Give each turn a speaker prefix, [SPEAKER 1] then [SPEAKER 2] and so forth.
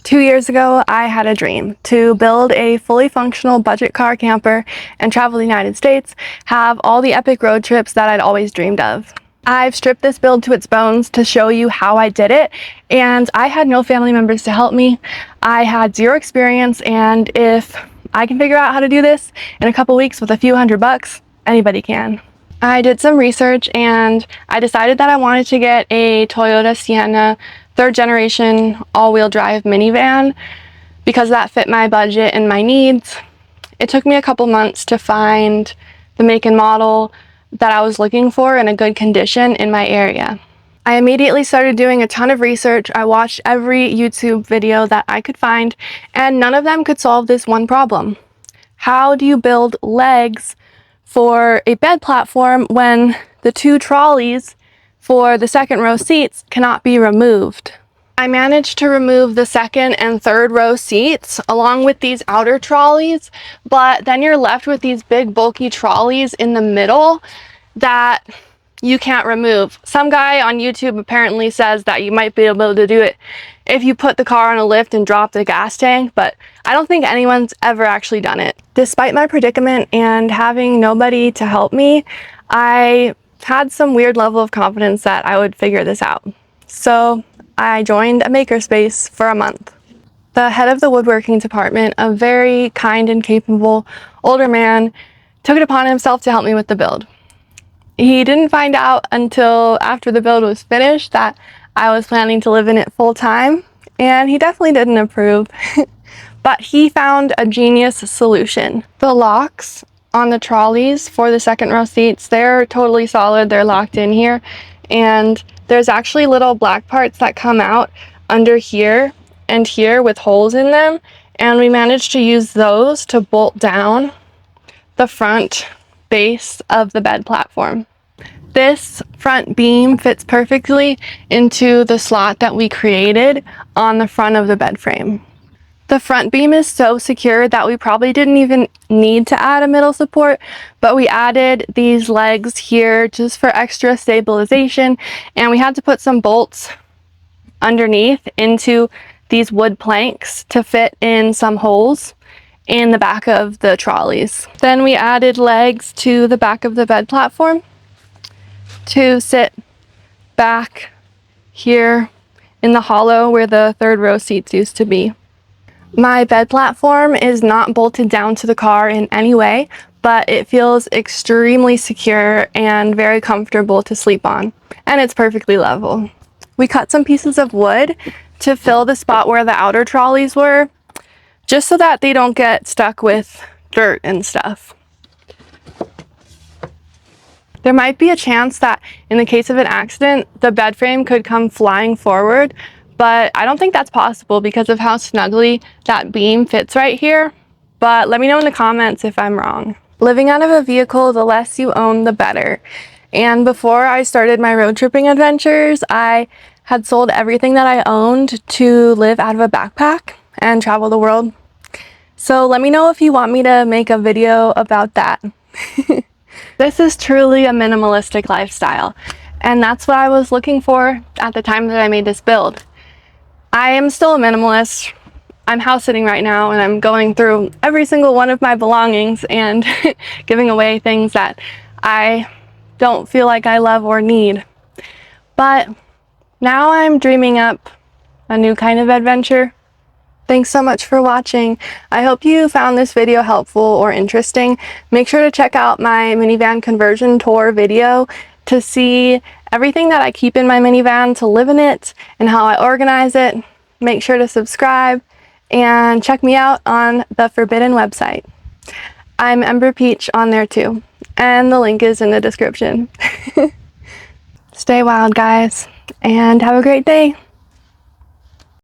[SPEAKER 1] 2 years ago, I had a dream to build a fully functional budget car camper and travel the United States, have all the epic road trips that I'd always dreamed of. I've stripped this build to its bones to show you how I did it, and I had no family members to help me. I had zero experience, and if I can figure out how to do this in a couple weeks with a few $100, anybody can. I did some research and I decided that I wanted to get a Toyota Sienna 3rd generation all-wheel drive minivan because that fit my budget and my needs. It took me a couple months to find the make and model that I was looking for in a good condition in my area. I immediately started doing a ton of research. I watched every YouTube video that I could find, and none of them could solve this one problem. How do you build legs for a bed platform when the 2 trolleys for the 2nd row seats cannot be removed? I managed to remove the 2nd and 3rd row seats along with these outer trolleys, but then you're left with these big bulky trolleys in the middle that you can't remove. Some guy on YouTube apparently says that you might be able to do it if you put the car on a lift and drop the gas tank, but I don't think anyone's ever actually done it. Despite my predicament and having nobody to help me, I had some weird level of confidence that I would figure this out. So I joined a makerspace for a month. The head of the woodworking department, a very kind and capable older man, took it upon himself to help me with the build. He didn't find out until after the build was finished that I was planning to live in it full time, and he definitely didn't approve. But he found a genius solution. The locks on the trolleys for the 2nd row seats, they're totally solid, they're locked in here, and there's actually little black parts that come out under here and here with holes in them, and we managed to use those to bolt down the front base of the bed platform. This front beam fits perfectly into the slot that we created on the front of the bed frame. The front beam is so secure that we probably didn't even need to add a middle support, but we added these legs here just for extra stabilization, and we had to put some bolts underneath into these wood planks to fit in some holes in the back of the trolleys. Then we added legs to the back of the bed platform to sit back here in the hollow where the 3rd row seats used to be. My bed platform is not bolted down to the car in any way, but it feels extremely secure and very comfortable to sleep on, and it's perfectly level. We cut some pieces of wood to fill the spot where the outer trolleys were, just so that they don't get stuck with dirt and stuff. There might be a chance that in the case of an accident, the bed frame could come flying forward, but I don't think that's possible because of how snugly that beam fits right here. But let me know in the comments if I'm wrong. Living out of a vehicle, the less you own, the better. And before I started my road tripping adventures, I had sold everything that I owned to live out of a backpack and travel the world. So let me know if you want me to make a video about that. This is truly a minimalistic lifestyle, and that's what I was looking for at the time that I made this build. I am still a minimalist. I'm house sitting right now, and I'm going through every single one of my belongings and giving away things that I don't feel like I love or need. But now I'm dreaming up a new kind of adventure. Thanks so much for watching. I hope you found this video helpful or interesting. Make sure to check out my minivan conversion tour video to see everything that I keep in my minivan to live in it and how I organize it. Make sure to subscribe and check me out on the Forbidden website. I'm Ember Peach on there too, and the link is in the description. Stay wild, guys, and have a great day.